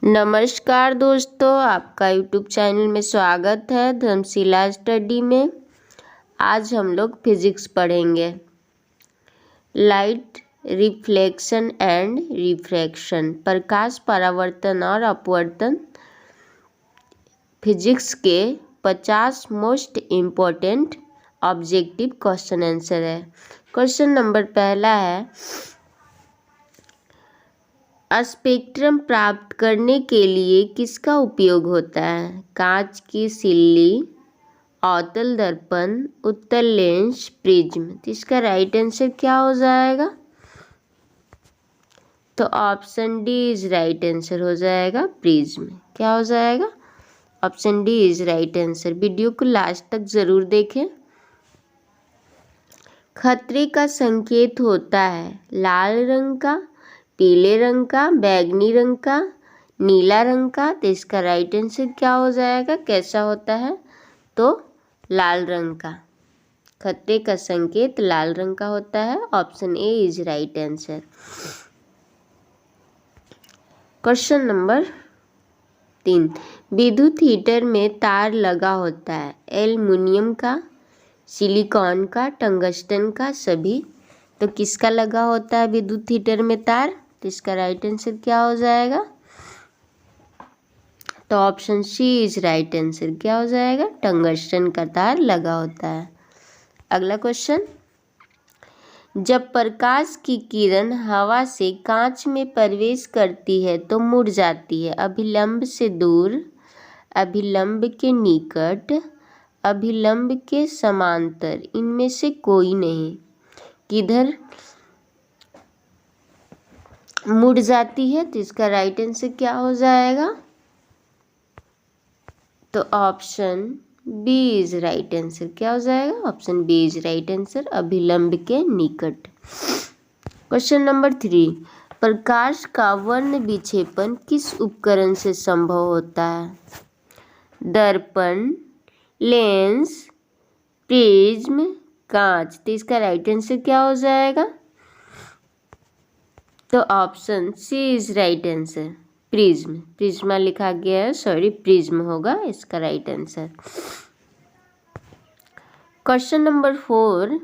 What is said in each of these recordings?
नमस्कार दोस्तों, आपका यूट्यूब चैनल में स्वागत है धर्मशिला स्टडी में। आज हम लोग फिजिक्स पढ़ेंगे। लाइट रिफ्लेक्शन एंड रिफ्रैक्शन, प्रकाश परावर्तन और अपवर्तन फिजिक्स के 50 most important objective question answer है। क्वेश्चन नंबर पहला है, स्पेक्ट्रम प्राप्त करने के लिए किसका उपयोग होता है? कांच की सिल्ली, अवतल दर्पण, उत्तल लेंस, प्रिज्म। तो इसका राइट आंसर क्या हो जाएगा? तो option D is right answer हो जाएगा, प्रिज्म। क्या हो जाएगा? Option D is right answer. Video को लास्ट तक जरूर देखें। खतरे का संकेत होता है लाल रंग का, पीले रंग का, बैगनी रंग का, नीला रंग का। तो इसका राइट आंसर क्या हो जाएगा? कैसा होता है? तो लाल रंग का। खतरे का संकेत लाल रंग का होता है। Option A is right answer. Question number 3, विद्युत हीटर में तार लगा होता है एल्युमिनियम का, सिलिकॉन का, टंगस्टन का, सभी। तो किसका लगा होता है विद्युत हीटर में तार? तो इसका राइट आंसर क्या हो जाएगा? तो option C is right answer. क्या हो जाएगा? टंगस्टन का तार लगा होता है। अगला क्वेश्चन, जब प्रकाश की किरण हवा से कांच में प्रवेश करती है तो मुड़ जाती है अभिलंब से दूर, अभिलंब के निकट, अभिलंब के समांतर, इनमें से कोई नहीं। किधर मुड़ जाती है? तो इसका राइट आंसर क्या हो जाएगा? तो option B is right answer. क्या हो जाएगा? Option B is right answer, अभिलंब के निकट। क्वेश्चन नंबर 3, प्रकाश का वर्ण विक्षेपण किस उपकरण से संभव होता है? दर्पण, लेंस, प्रिज्म, कांच। तो इसका राइट आंसर क्या हो जाएगा? तो option C is right answer, prism. प्रिज्मा लिखा गया है, सॉरी प्रिज्म होगा इसका राइट आंसर। क्वेश्चन नंबर 4,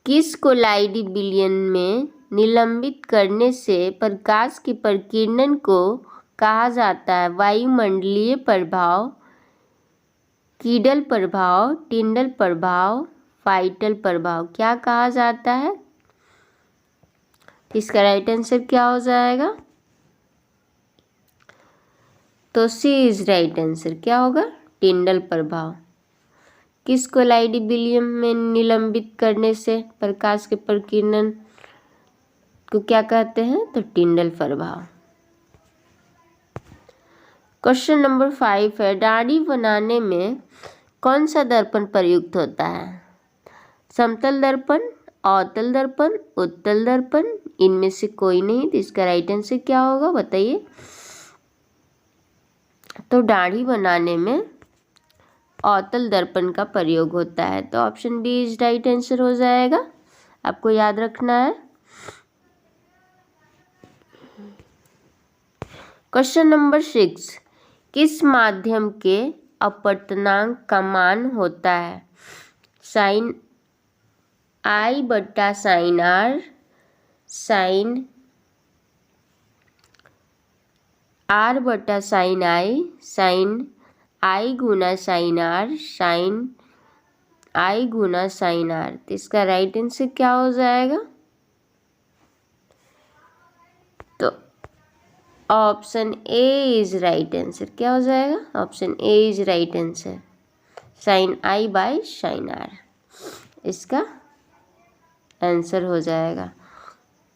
किस कोलाइडी विलयन में निलंबित करने से प्रकाश के प्रकीर्णन को कहा जाता है? वायुमंडलीय प्रभाव, कीडल प्रभाव, टिंडल प्रभाव, फाइटल प्रभाव। क्या कहा जाता है? इसका राइट आंसर क्या हो जाएगा? तो सी इज राइट आंसर। क्या होगा? टिंडल प्रभाव। किस कोलाइडी विलयन में निलंबित करने से प्रकाश के प्रकीर्णन को क्या कहते हैं? तो टिंडल प्रभाव। क्वेश्चन नंबर 5 है, दाढ़ी बनाने में कौन सा दर्पण प्रयुक्त होता है? समतल दर्पण, अवतल दर्पण, उत्तल दर्पण, इनमें से कोई नहीं। तो इसका राइट आंसर क्या होगा बताइए? तो दाढ़ी बनाने में अवतल दर्पण का प्रयोग होता है। तो option B is right answer हो जाएगा। आपको याद रखना है। क्वेश्चन नंबर 6, किस माध्यम के अपवर्तनांक का मान होता है? साइन आई बट्टा साइन आर, साइन आर बटा साइन आई, साइन आई गुना साइन आर, साइन आई गुना साइन आर। तो इसका राइट आंसर क्या हो जाएगा? तो option A is right answer. क्या हो जाएगा? Option A is right answer, sine I by sine R इसका आंसर हो जाएगा।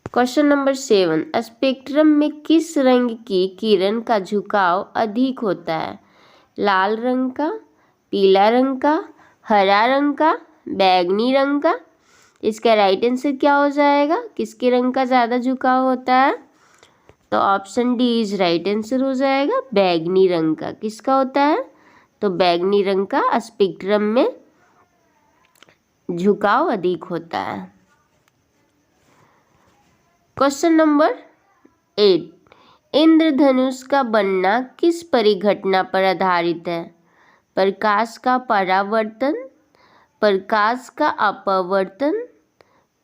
क्वेश्चन नंबर 7, स्पेक्ट्रम में किस रंग की किरण का झुकाव अधिक होता है? लाल रंग का, पीला रंग का, हरा रंग का, बैगनी रंग का। इसका राइट आंसर क्या हो जाएगा? किसके रंग का ज़्यादा झुकाव होता है? तो option D is right answer हो जाएगा, बैगनी रंग का। किसका होता है? तो बैगनी रंग का स्पेक्ट्रम में झुकाव अधिक होता है। क्वेश्चन नंबर 8, इंद्रधनुष का बनना किस परिघटना पर आधारित है? प्रकाश का परावर्तन, प्रकाश का अपवर्तन,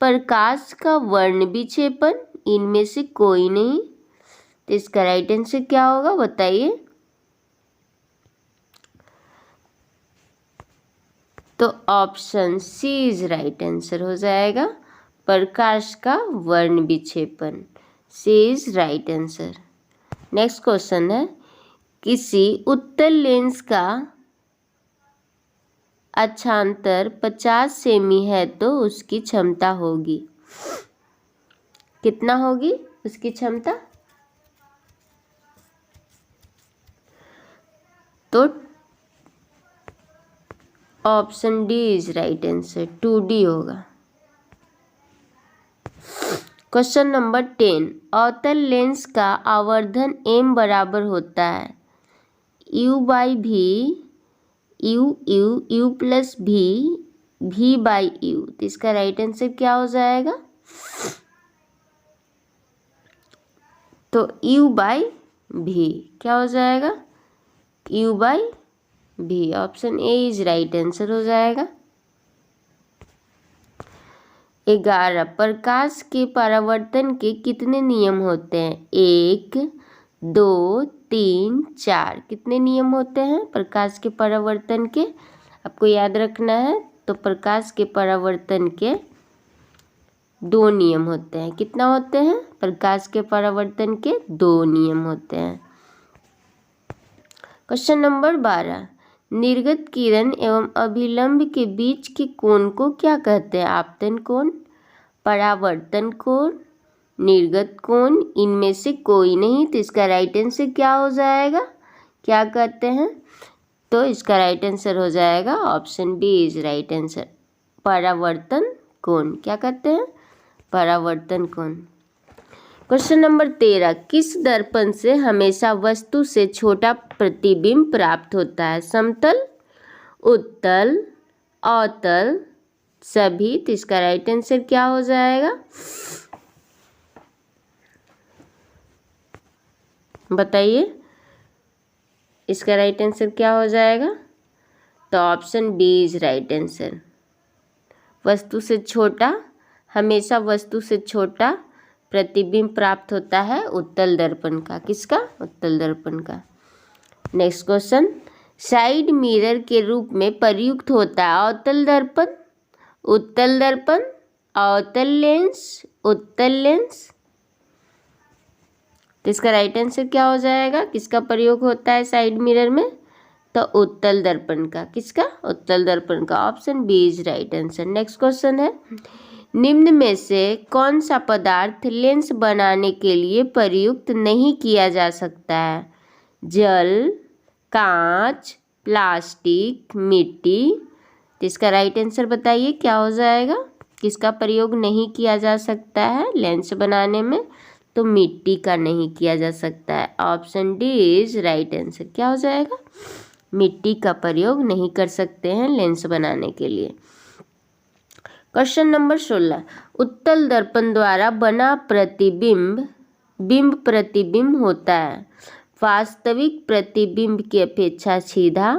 प्रकाश का वर्ण विक्षेपन, इनमें से कोई नहीं। तो इसका राइट आंसर क्या होगा बताइए। तो option C is right answer हो जाएगा, प्रकाश का वर्ण विक्षेपन। C is right answer. Next question है, किसी उत्तल लेंस का अक्षांतर 50 सेमी है तो उसकी क्षमता होगी, कितना होगी उसकी क्षमता? तो option D is right answer, 2D होगा। क्वेश्चन नंबर 10, अवतल लेंस का आवर्धन m बराबर होता है u/v, u plus v by u। तो इसका राइट आंसर क्या हो जाएगा? तो u/v क्या हो जाएगा? u/v। Option A is right answer हो जाएगा। 11, प्रकाश के परावर्तन के कितने नियम होते हैं? 1, 2, 3, 4। कितने नियम होते हैं प्रकाश के परावर्तन के? आपको याद रखना है। तो प्रकाश के परावर्तन के 2 नियम होते हैं। कितना होते हैं? प्रकाश के परावर्तन के 2 नियम होते हैं। क्वेश्चन नंबर 12, निर्गत किरण एवं अभिलंब के बीच के कोण को क्या कहते हैं? आपतन कोण, परावर्तन कोण, निर्गत कोण, इनमें से कोई नहीं। तो इसका राइट आंसर क्या हो जाएगा? क्या कहते हैं? तो इसका राइट आंसर हो जाएगा option B is right answer, परावर्तन कोण। क्या कहते हैं? परावर्तन कोण। क्वेश्चन नंबर 13, किस दर्पण से हमेशा वस्तु से छोटा प्रतिबिंब प्राप्त होता है? समतल, उत्तल, अवतल, सभी। तो इसका राइट आंसर क्या हो जाएगा बताइए। इसका राइट आंसर क्या हो जाएगा? तो option B is right answer, वस्तु से छोटा, हमेशा वस्तु से छोटा प्रतिबिंब प्राप्त होता है उत्तल दर्पण का। किसका? उत्तल दर्पण का। नेक्स्ट क्वेश्चन, साइड मिरर के रूप में प्रयुक्त होता है अवतल दर्पण, उत्तल दर्पण, अवतल लेंस, उत्तल लेंस। तो इसका राइट आंसर क्या हो जाएगा? किसका प्रयोग होता है साइड मिरर में? तो उत्तल दर्पण का। किसका? उत्तल दर्पण का। Option B is right answer. Next question है, निम्न में से कौन सा पदार्थ लेंस बनाने के लिए प्रयुक्त नहीं किया जा सकता है? जल, कांच, प्लास्टिक, मिट्टी। तो इसका राइट आंसर बताइए क्या हो जाएगा? किसका प्रयोग नहीं किया जा सकता है लेंस बनाने में? तो मिट्टी का नहीं किया जा सकता है। Option D is right answer. क्या हो जाएगा? मिट्टी का प्रयोग नहीं कर सकते हैं लेंस बनाने के लिए। क्वेश्चन नंबर 16, उत्तल दर्पण द्वारा बना प्रतिबिंब बिंब प्रतिबिंब होता है वास्तविक प्रतिबिंब की अपेक्षा सीधा,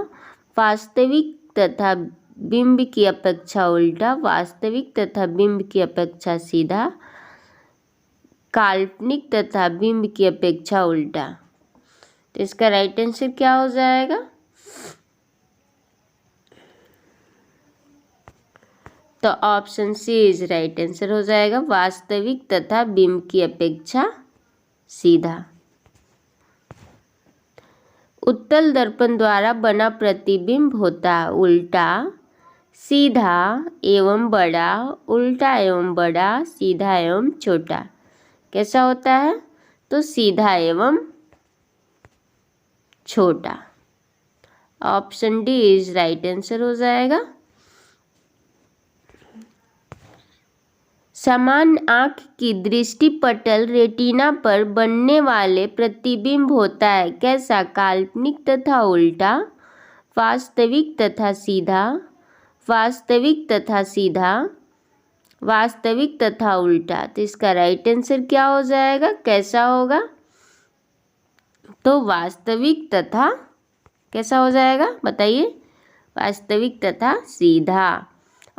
वास्तविक तथा बिंब की अपेक्षा उल्टा, वास्तविक तथा बिंब की अपेक्षा सीधा, काल्पनिक तथा बिंब की अपेक्षा उल्टा। तो इसका राइट आंसर क्या हो जाएगा? तो option C is right answer हो जाएगा, वास्तविक तथा बिंब की अपेक्षा सीधा। उत्तल दर्पण द्वारा बना प्रतिबिंब होता है उल्टा, सीधा एवं बड़ा, उल्टा एवं बड़ा, सीधा एवं छोटा। कैसा होता है? तो सीधा एवं छोटा। Option D is right answer हो जाएगा। समान आँख की दृष्टि पटल रेटिना पर बनने वाले प्रतिबिंब होता है कैसा? काल्पनिक तथा उल्टा, वास्तविक तथा सीधा, वास्तविक तथा सीधा, वास्तविक तथा उल्टा। तो इसका राइट आंसर क्या हो जाएगा? कैसा होगा? तो वास्तविक तथा कैसा हो जाएगा बताइए, वास्तविक तथा सीधा।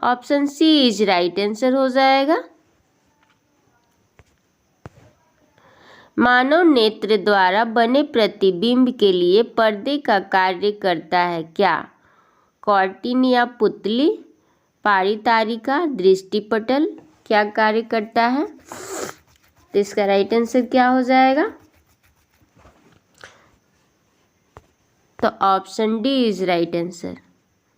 Option C is right answer हो जाएगा। मानव नेत्र द्वारा बने प्रतिबिंब के लिए पर्दे का कार्य करता है क्या? कॉर्टिन या पुतली, पारितारिका, दृष्टिपटल, क्या कार्य करता है? तो इसका राइट आंसर क्या हो जाएगा? तो option D is right answer,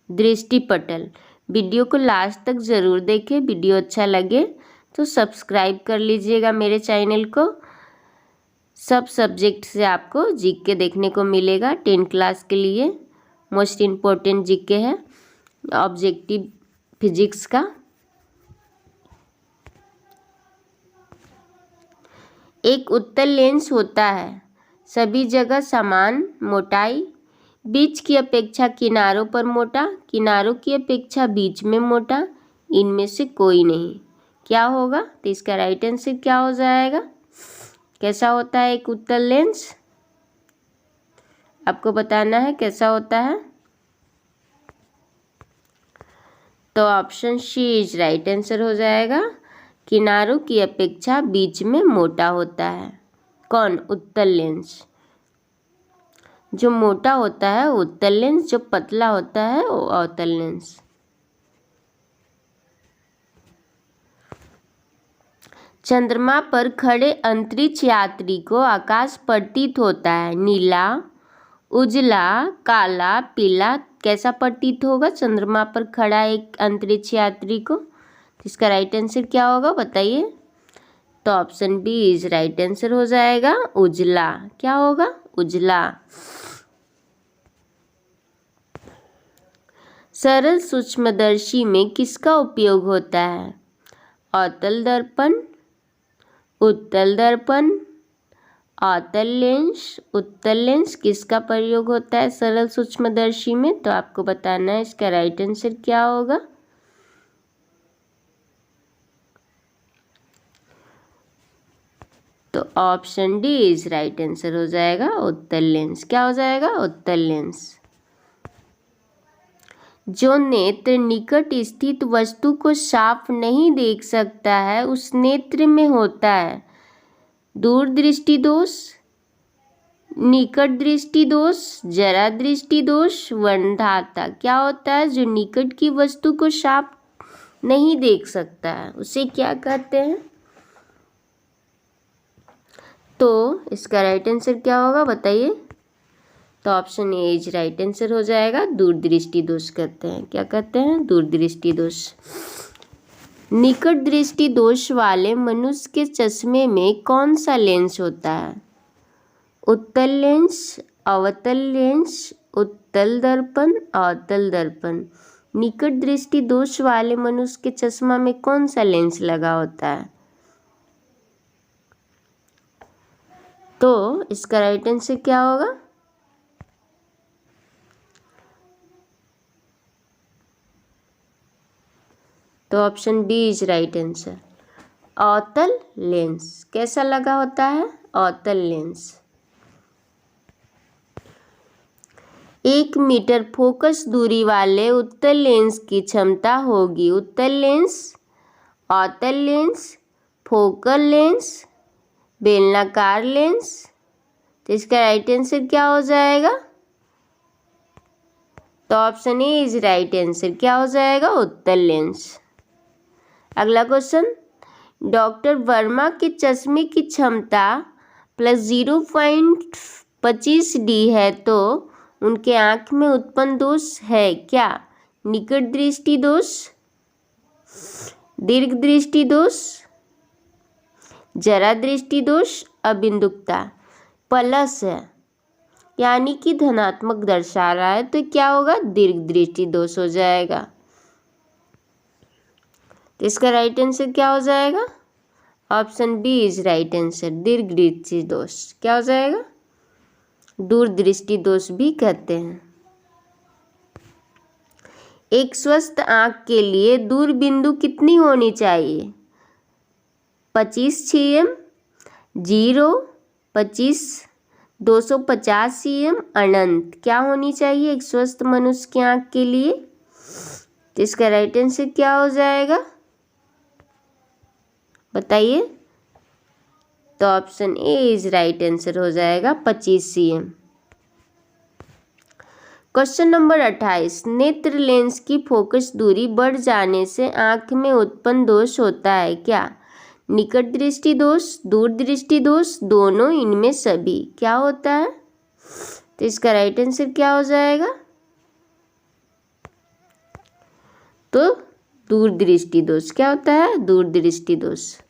दृष्टिपटल। वीडियो को लास्ट तक ज़रूर देखें। वीडियो अच्छा लगे तो सब्सक्राइब कर लीजिएगा मेरे चैनल को। सब सब्जेक्ट से आपको जीके देखने को मिलेगा। 10 क्लास के लिए मोस्ट इम्पोर्टेंट जीके है ऑब्जेक्टिव फिजिक्स का। एक उत्तल लेंस होता है सभी जगह समान मोटाई, बीच की अपेक्षा किनारों पर मोटा, किनारों की अपेक्षा बीच में मोटा, इनमें से कोई नहीं। क्या होगा? तो इसका राइट आंसर क्या हो जाएगा? कैसा होता है एक उत्तल लेंस? आपको बताना है कैसा होता है। तो option C is right answer हो जाएगा, किनारों की अपेक्षा बीच में मोटा होता है। कौन? उत्तल लेंस। जो मोटा होता है उत्तल लेंस, जो पतला होता है वो अवतल लेंस। चंद्रमा पर खड़े अंतरिक्ष यात्री को आकाश प्रतीत होता है नीला, उजला, काला, पीला। कैसा प्रतीत होगा चंद्रमा पर खड़ा एक अंतरिक्ष यात्री को? इसका राइट आंसर क्या होगा बताइए। तो option B is right answer हो जाएगा, उजला। क्या होगा? उजला। सरल सूक्ष्मदर्शी में किसका उपयोग होता है? अवतल दर्पण, उत्तल दर्पण, अवतल लेंस, उत्तल लेंस। किसका प्रयोग होता है सरल सूक्ष्मदर्शी में? तो आपको बताना है इसका राइट आंसर क्या होगा। तो option D is right answer हो जाएगा, उत्तल लेंस। क्या हो जाएगा? उत्तल लेंस। जो नेत्र निकट स्थित वस्तु को साफ नहीं देख सकता है उस नेत्र में होता है दूरदृष्टि दोष, निकट दृष्टि दोष, जरा दृष्टि दोष, वंध्याता। क्या होता है? जो निकट की वस्तु को साफ नहीं देख सकता है उसे क्या कहते हैं? तो इसका राइट आंसर क्या होगा बताइए। तो option A is right answer हो जाएगा, दूरदृष्टि दोष कहते हैं। क्या कहते हैं? दूरदृष्टि दोष। निकट दृष्टि दोष वाले मनुष्य के चश्मे में कौन सा लेंस होता है? उत्तल लेंस, अवतल लेंस, उत्तल दर्पण, अवतल दर्पण। निकट दृष्टि दोष वाले मनुष्य के चश्मा में कौन सा लेंस लगा होता है? तो इसका राइट आंसर क्या होगा? तो option B is right answer, अवतल लेंस। कैसा लगा होता है? अवतल लेंस। 1 मीटर फोकस दूरी वाले उत्तल लेंस की क्षमता होगी उत्तल लेंस, अवतल लेंस, फोकल लेंस, बेलनाकार लेंस। तो इसका राइट आंसर क्या हो जाएगा? तो option A is right answer. क्या हो जाएगा? उत्तल लेंस। अगला क्वेश्चन, डॉक्टर वर्मा के चश्मे की क्षमता प्लस 0.25 डी है तो उनके आँख में उत्पन्न दोष है क्या? निकट दृष्टि दोष, दीर्घ दृष्टि दोष, जरा दृष्टि दोष, अबिंदुकता। प्लस है यानी कि धनात्मक दर्शा रहा है तो क्या होगा? दीर्घ दृष्टि दोष हो जाएगा। तो इसका राइट आंसर क्या हो जाएगा? Option B is right answer, दीर्घ दृष्टि दोष। क्या हो जाएगा? दूरदृष्टि दोष भी कहते हैं। एक स्वस्थ आंख के लिए दूर बिंदु कितनी होनी चाहिए? 25 cm, 0, 25, 250 cm अनंत क्या होनी चाहिए एक स्वस्थ मनुष्य की आंख के लिए? तो इसका राइट आंसर क्या हो जाएगा बताइए? तो option A is right answer हो जाएगा 25 cm। क्वेश्चन नंबर 28, नेत्र लेंस की फोकस दूरी बढ़ जाने से आंख में उत्पन्न दोष होता है क्या? निकट दृष्टि दोष, दूर दृष्टि दोष, दोनों, इनमें सभी, क्या होता है? तो इसका राइट आंसर क्या हो जाएगा? तो दूर दृष्टि दोष। क्या होता है? दूर दृष्टि दोष।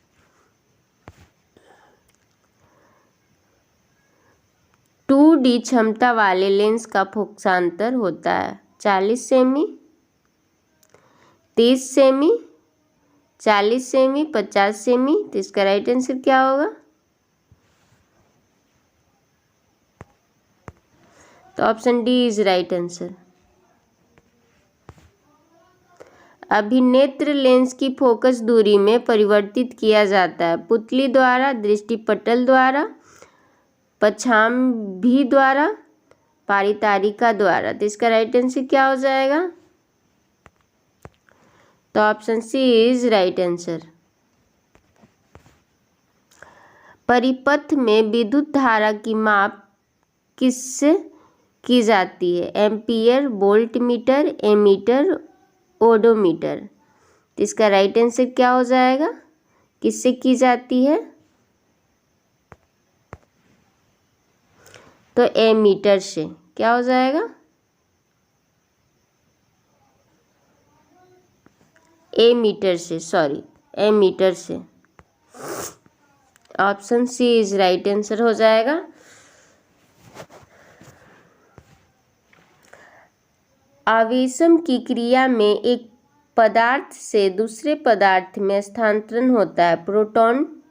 टू डी क्षमता वाले लेंस का फोकसांतर होता है 40 सेमी, 30 सेमी, 40 सेमी, 50 सेमी। तो इसका राइट आंसर क्या होगा? तो option D is right answer. अभिनेत्र लेंस की फोकस दूरी में परिवर्तित किया जाता है पुतली द्वारा, दृष्टिपटल द्वारा, पछाम-भी द्वारा, पारितारिका द्वारा। तो इसका राइट आंसर क्या हो जाएगा? तो option C is right answer. परिपथ में विद्युत धारा की माप किससे की जाती है? Ampere, volt meter, ammeter. तो इसका राइट आंसर क्या हो जाएगा? किससे की जाती है? तो एमीटर से। क्या हो जाएगा? एमीटर से, सॉरी, एमीटर से। Option C is right answer हो जाएगा। आवेशम की क्रिया में एक पदार्थ से दूसरे पदार्थ में स्थानांतरण होता है प्रोटॉन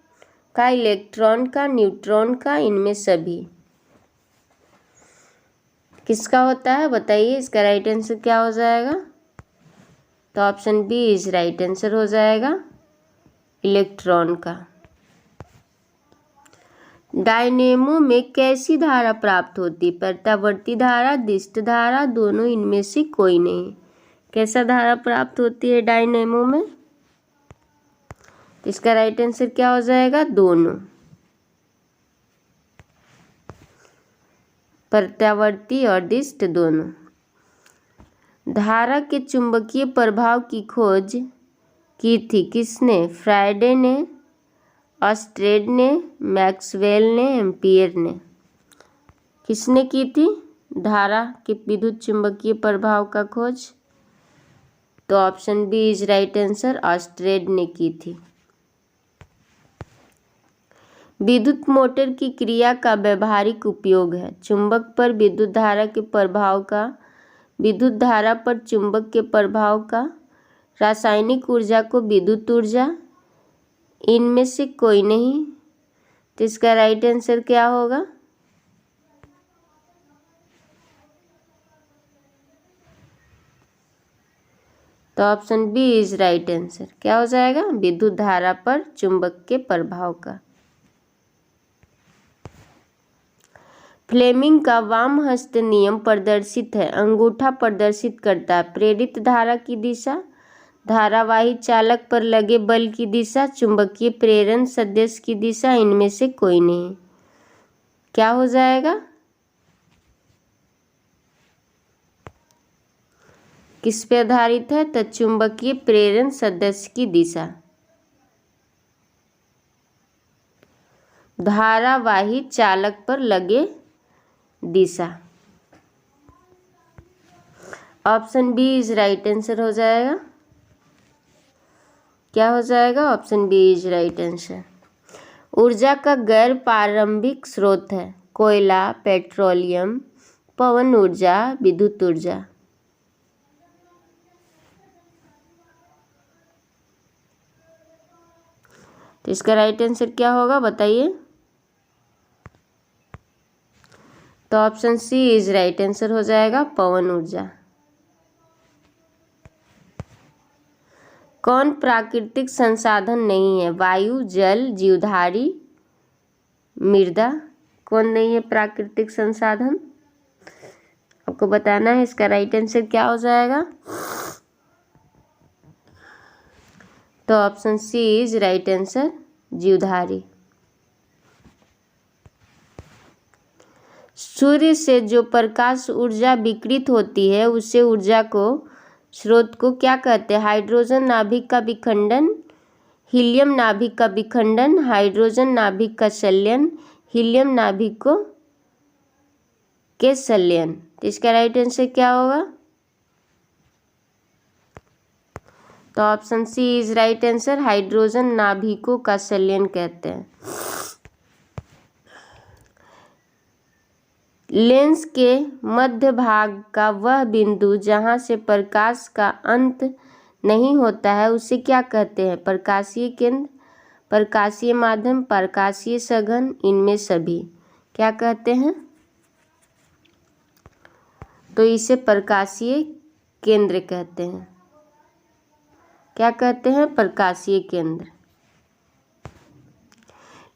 का, इलेक्ट्रॉन का, न्यूट्रॉन का, इनमें सभी, किसका होता है बताइए? इसका राइट आंसर क्या हो जाएगा? तो option B is right answer हो जाएगा, इलेक्ट्रॉन का। डायनेमो में कैसी धारा प्राप्त होती? प्रत्यावर्ती धारा, दिष्ट धारा, दोनों, इनमें से कोई नहीं। कैसा धारा प्राप्त होती है डायनेमो में? तो इसका राइट आंसर क्या हो जाएगा? दोनों, प्रत्यावर्ती और दिष्ट दोनों। धारा के चुंबकीय प्रभाव की खोज की थी किसने? फ्राइडे ने, ऑस्ट्रेड ने, मैक्सवेल ने, एम्पियर ने। किसने की थी धारा के विद्युत चुंबकीय प्रभाव का खोज? तो option B is right answer, ऑस्ट्रेड ने की थी। विद्युत मोटर की क्रिया का व्यवहारिक उपयोग है चुंबक पर विद्युत धारा के प्रभाव का, विद्युत धारा पर चुंबक के प्रभाव का, रासायनिक ऊर्जा को विद्युत ऊर्जा, इनमें से कोई नहीं। तो इसका राइट आंसर क्या होगा? तो option B is right answer. क्या हो जाएगा? विद्युत धारा पर चुंबक के प्रभाव का। फ्लेमिंग का वाम हस्त नियम प्रदर्शित है। अंगूठा प्रदर्शित करता है प्रेरित धारा की दिशा, धारावाही चालक पर लगे बल की दिशा, चुंबकीय प्रेरण सदिश की दिशा, इनमें से कोई नहीं। क्या हो जाएगा? किस पे आधारित है? तो चुंबकीय प्रेरण सदिश की दिशा, धारावाही चालक पर लगे दिशा। Option B is right answer हो जाएगा। क्या हो जाएगा? Option B is right answer. ऊर्जा का गैर प्रारंभिक स्रोत है कोयला, पेट्रोलियम, पवन ऊर्जा, विद्युत ऊर्जा। तो इसका राइट आंसर क्या होगा बताइए? तो option C is right answer हो जाएगा, पवन ऊर्जा। कौन प्राकृतिक संसाधन नहीं है? वायु, जल, जीवधारी, मृदा। कौन नहीं है प्राकृतिक संसाधन? आपको बताना है। इसका राइट आंसर क्या हो जाएगा? तो option C is right answer, जीवधारी। सूर्य से जो प्रकाश ऊर्जा विकिरित होती है उसे ऊर्जा को स्रोत को क्या कहते हैं? हाइड्रोजन नाभिक का विखंडन, हीलियम नाभिक का विखंडन, हाइड्रोजन नाभिक का संलयन, हीलियम नाभिक को के संलयन। तो इसका राइट आंसर क्या होगा? तो option C is right answer, hydrogen नाभिकों का संलयन कहते हैं। लेंस के मध्य भाग का वह बिंदु जहां से प्रकाश का अंत नहीं होता है उसे क्या कहते हैं? प्रकाशीय केंद्र, प्रकाशीय माध्यम, प्रकाशीय सघन, इनमें सभी। क्या कहते हैं? तो इसे प्रकाशीय केंद्र कहते हैं। क्या कहते हैं? प्रकाशीय केंद्र।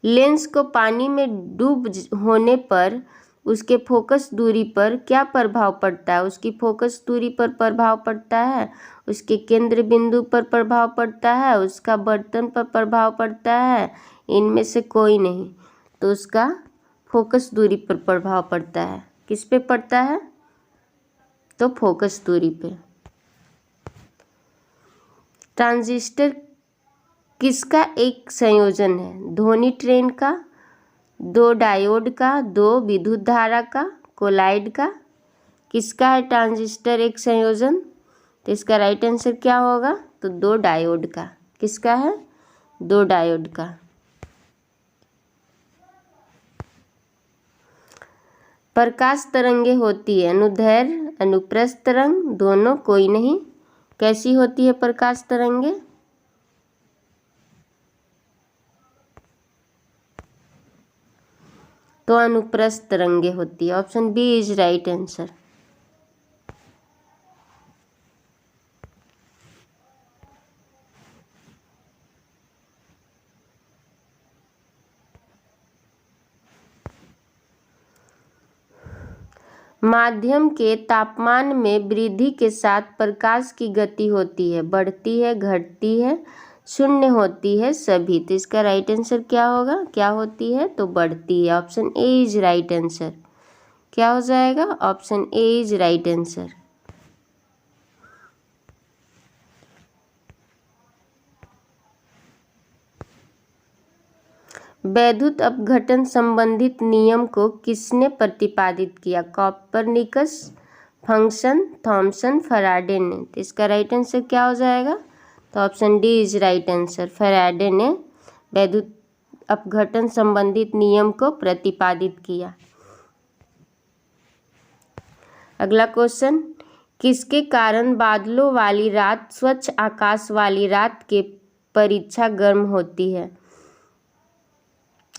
लेंस को पानी में डूब होने पर उसके फोकस दूरी पर क्या प्रभाव पड़ता है? उसकी फोकस दूरी पर प्रभाव पड़ता है, उसके केंद्र बिंदु पर प्रभाव पड़ता है, उसका बर्तन पर प्रभाव पड़ता है, इनमें से कोई नहीं। तो उसका फोकस दूरी पर प्रभाव पड़ता है। किस पे पड़ता है? तो फोकस दूरी पे। ट्रांजिस्टर किसका एक संयोजन है? ध्वनि ट्रेन का, दो डायोड का, दो विद्युत धारा का, कोलाइड का। किसका है ट्रांजिस्टर एक संयोजन? तो इसका राइट आंसर क्या होगा? तो दो डायोड का। किसका है? दो डायोड का। प्रकाश तरंगे होती है अनुदैर्घ्य, अनुप्रस्थ तरंग, दोनों, कोई नहीं। कैसी होती है प्रकाश तरंगे? तो अनुप्रस्थ तरंगे होती है। Option B is right answer. माध्यम के तापमान में वृद्धि के साथ प्रकाश की गति होती है, बढ़ती है, घटती है, शून्य होती है, सभी। तो इसका राइट आंसर क्या होगा? क्या होती है? तो बढ़ती है। Option A is right answer. क्या हो जाएगा? Option A is right answer. वैद्युत अपघटन संबंधित नियम को किसने प्रतिपादित किया? कॉपरनिकस, फंक्शन, थॉमसन, फैराडे ने। तो इसका राइट आंसर क्या हो जाएगा? तो option D is right answer. Faraday ने वैद्युत अपघटन संबंधित नियम को प्रतिपादित किया। अगला क्वेश्चन, किसके कारण बादलों वाली रात स्वच्छ आकाश वाली रात के परीक्षा गर्म होती है?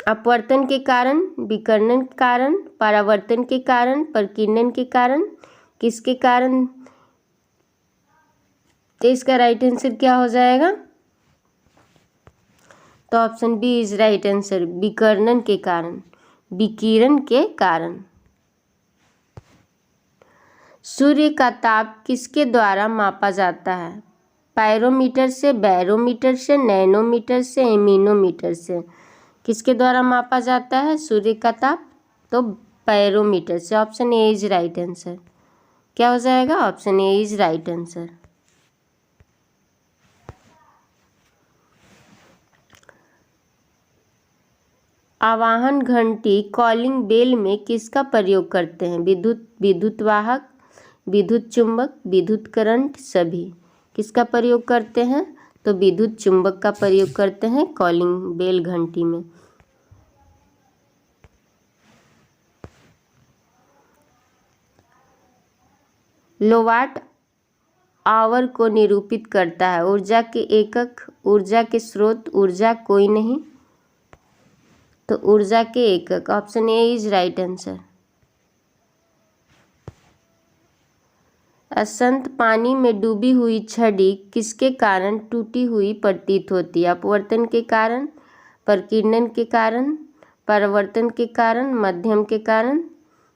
अपवर्तन के कारण, विकर्णन के कारण, परावर्तन के कारण, प्रकीर्णन के कारण, किसके कारण? तो इसका राइट आंसर क्या हो जाएगा? तो option B is right answer, विकर्णन के कारण, विकिरण के कारण। सूर्य का ताप किसके द्वारा मापा जाता है? पायरोमीटर से, बैरोमीटर से, नैनोमीटर से, एमिनोमीटर से। किसके द्वारा मापा जाता है सूर्य का ताप? तो बैरोमीटर से। Option A is right answer. क्या हो जाएगा? Option A is right answer. आवाहन घंटी कॉलिंग बेल में किसका प्रयोग करते हैं? विद्युत वाहक, विद्युत चुंबक, विद्युत करंट, सभी। किसका प्रयोग करते हैं? तो विद्युत चुंबक का प्रयोग करते हैं कॉलिंग बेल घंटी में। किलोवाट आवर को निरूपित करता है। ऊर्जा के एकक, ऊर्जा के स्रोत, ऊर्जा, कोई नहीं। तो ऊर्जा के एकक। Option A is right answer. अशांत पानी में डूबी हुई छड़ी किसके कारण टूटी हुई प्रतीत होती है? अपवर्तन के कारण, प्रकीर्णन के कारण, परावर्तन के कारण, मध्यम के कारण।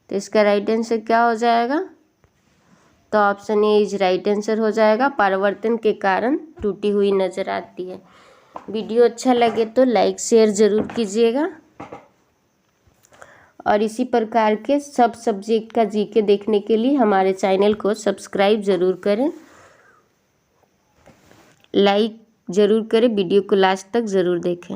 तो इसका राइट आंसर क्या हो जाएगा? तो option A is right answer हो जाएगा। परावर्तन के कारण टूटी हुई नज़र आती है। वीडियो अच्छा लगे तो लाइक शेयर ज़रूर कीजिएगा और इसी प्रकार के सब सब्जेक्ट का जीके देखने के लिए हमारे चैनल को सब्सक्राइब ज़रूर करें, लाइक ज़रूर करें, वीडियो को लास्ट तक ज़रूर देखें।